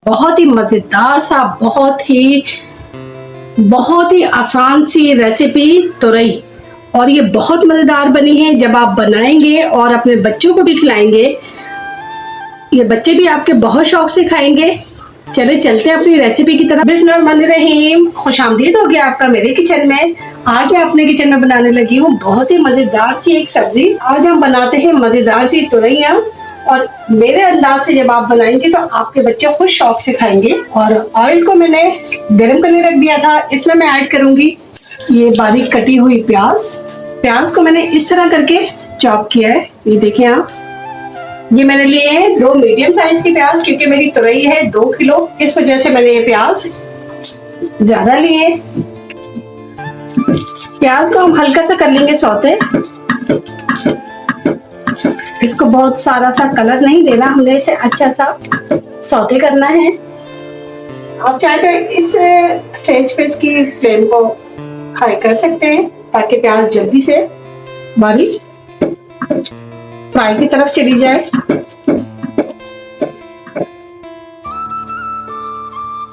बहुत ही मजेदार सा, बहुत ही आसान सी रेसिपी तुरई। और ये बहुत मजेदार बनी है। जब आप बनाएंगे और अपने बच्चों को भी खिलाएंगे, ये बच्चे भी आपके बहुत शौक से खाएंगे। चले चलते हैं अपनी रेसिपी की तरफ। बिस्मिल्लाहिर्रहमानिर्रहीम। खुशामदीद हो गया आपका मेरे किचन में। आज मैं अपने किचन में बनाने लगी हूँ बहुत ही मजेदार सी एक सब्जी। आज हम बनाते हैं मजेदार सी तुरैया, और मेरे अंदाज से जब आप बनाएंगे तो आपके बच्चे खुद शौक से खाएंगे। और ऑयल को मैंने गर्म करने रख दिया था। इसमें मैं ऐड करूंगी ये बारीक कटी हुई प्याज को मैंने इस तरह करके चॉप किया है। ये देखिए आप, ये मैंने लिए हैं 2 मीडियम साइज की प्याज, क्योंकि मेरी तुरई है 2 किलो, इस वजह से मैंने ये प्याज ज्यादा लिए। प्याज को हम हल्का सा कर लेंगे सौते। इसको बहुत सारा सा कलर नहीं देना, हमने इसे अच्छा सा सौते करना है। आप चाहे तो इस स्टेज पे इसकी फ्लेम को हाई कर सकते हैं, ताकि प्याज जल्दी से बारीक फ्राई की तरफ चली जाए।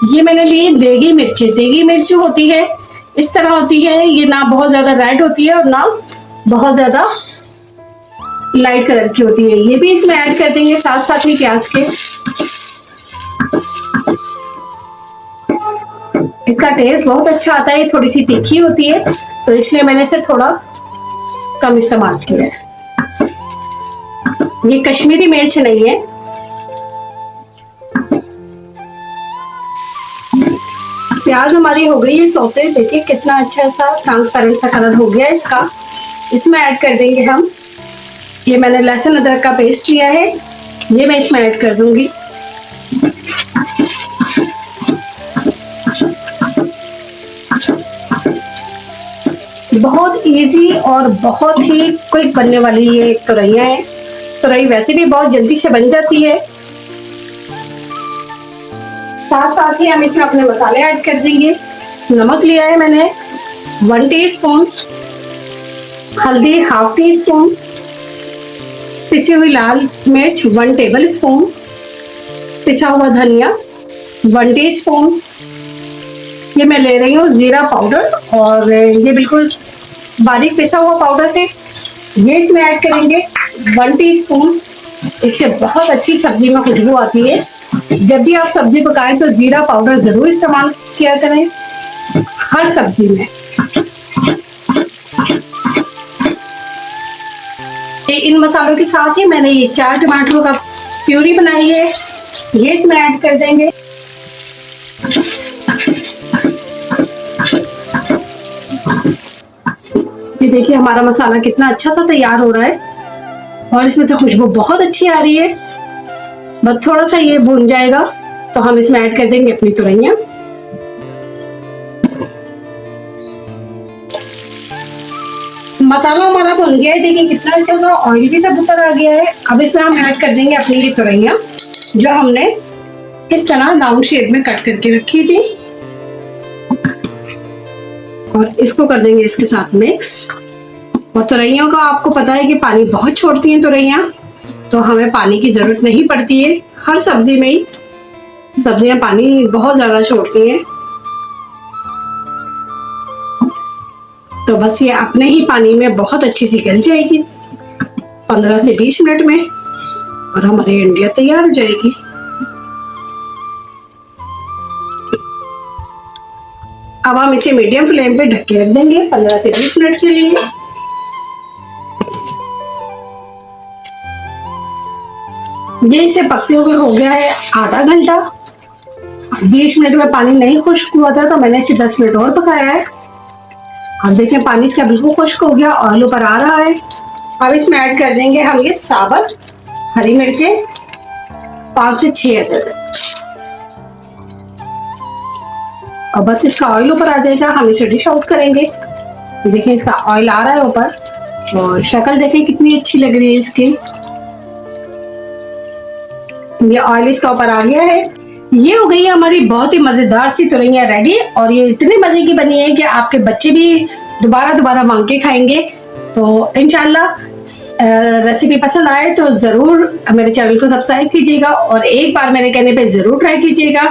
ये मैंने लिए देगी मिर्ची। देगी मिर्च होती है इस तरह होती है, ये ना बहुत ज्यादा रेड होती है और ना बहुत ज्यादा लाइट कलर की होती है। ये भी इसमें ऐड कर देंगे साथ साथ ही प्याज के। इसका टेस्ट बहुत अच्छा आता है। थोड़ी सी तीखी होती है, तो इसलिए मैंने इसे थोड़ा कम इस्तेमाल किया है। ये कश्मीरी मिर्च नहीं है। प्याज हमारी हो गई है सौते। देखिए कितना अच्छा सा ट्रांसपेरेंट सा कलर हो गया इसका। इसमें ऐड कर देंगे हम, ये मैंने लहसुन अदरक का पेस्ट लिया है, ये मैं इसमें ऐड कर दूंगी। बहुत इजी और बहुत ही क्विक बनने वाली ये तुरैया है। तुरई वैसे भी बहुत जल्दी से बन जाती है। साथ साथ ही हम इसमें अपने मसाले ऐड कर देंगे। नमक लिया है मैंने 1 टीस्पून, हल्दी 1/2 टीस्पून, पिसी हुई लाल मिर्च 1 टेबल स्पून, पिसा हुआ धनिया 1 टीस्पून। ये मैं ले रही हूँ जीरा पाउडर, और ये बिल्कुल बारीक पिसा हुआ पाउडर है। ये इसमें ऐड करेंगे 1 टीस्पून। इससे बहुत अच्छी सब्जी में खुशबू आती है। जब भी आप सब्जी पकाएं तो जीरा पाउडर जरूर इस्तेमाल किया करें हर सब्जी में। इन मसालों के साथ ही मैंने ये 4 टमाटरों का प्यूरी बनाई है, ये इसमें ऐड कर देंगे। ये देखिए हमारा मसाला कितना अच्छा सा तैयार हो रहा है, और इसमें तो खुशबू बहुत अच्छी आ रही है। बस थोड़ा सा ये भून जाएगा तो हम इसमें ऐड कर देंगे अपनी तुरैया। मसाला हमारा भुन गया है। देखिए कितना अच्छा सा ऑयल भी सब ऊपर आ गया है। अब इसमें हम ऐड कर देंगे अपनी ये तुरैया, जो हमने इस तरह राउंड शेप में कट करके रखी थी, और इसको कर देंगे इसके साथ मिक्स। और तुरैयों का आपको पता है कि पानी बहुत छोड़ती हैं तुरैया, तो हमें पानी की जरूरत नहीं पड़ती है। हर सब्जी में ही सब्जियां पानी बहुत ज्यादा छोड़ती हैं, तो बस ये अपने ही पानी में बहुत अच्छी सी गल जाएगी 15 से 20 मिनट में, और हमारी इंडिया तैयार हो जाएगी। अब हम इसे मीडियम फ्लेम पे ढक के रख देंगे 15 से 20 मिनट के लिए। ये इसे पकते हुए हो गया है आधा घंटा। 20 मिनट में पानी नहीं खुश्क हुआ था, तो मैंने इसे 10 मिनट और पकाया है। अब देखिए पानी इसका बिल्कुल खुश्क हो गया, ऑयल ऊपर आ रहा है। अब इसमें ऐड कर देंगे हम ये साबुत हरी मिर्चें 5 से 6 अदद, और बस इसका ऑयल ऊपर आ जाएगा, हम इसे डिश आउट करेंगे। देखिए इसका ऑयल आ रहा है ऊपर, और शक्ल देखिए कितनी अच्छी लग रही है इसकी। ये ऑयल इसका ऊपर आ गया है। ये हो गई है हमारी बहुत ही मजेदार सी तुरैया रेडी, और ये इतनी मजे की बनी है कि आपके बच्चे भी दोबारा दोबारा मांग के खाएंगे। तो इंशाल्लाह रेसिपी पसंद आए तो ज़रूर मेरे चैनल को सब्सक्राइब कीजिएगा और एक बार मेरे कहने पे ज़रूर ट्राई कीजिएगा।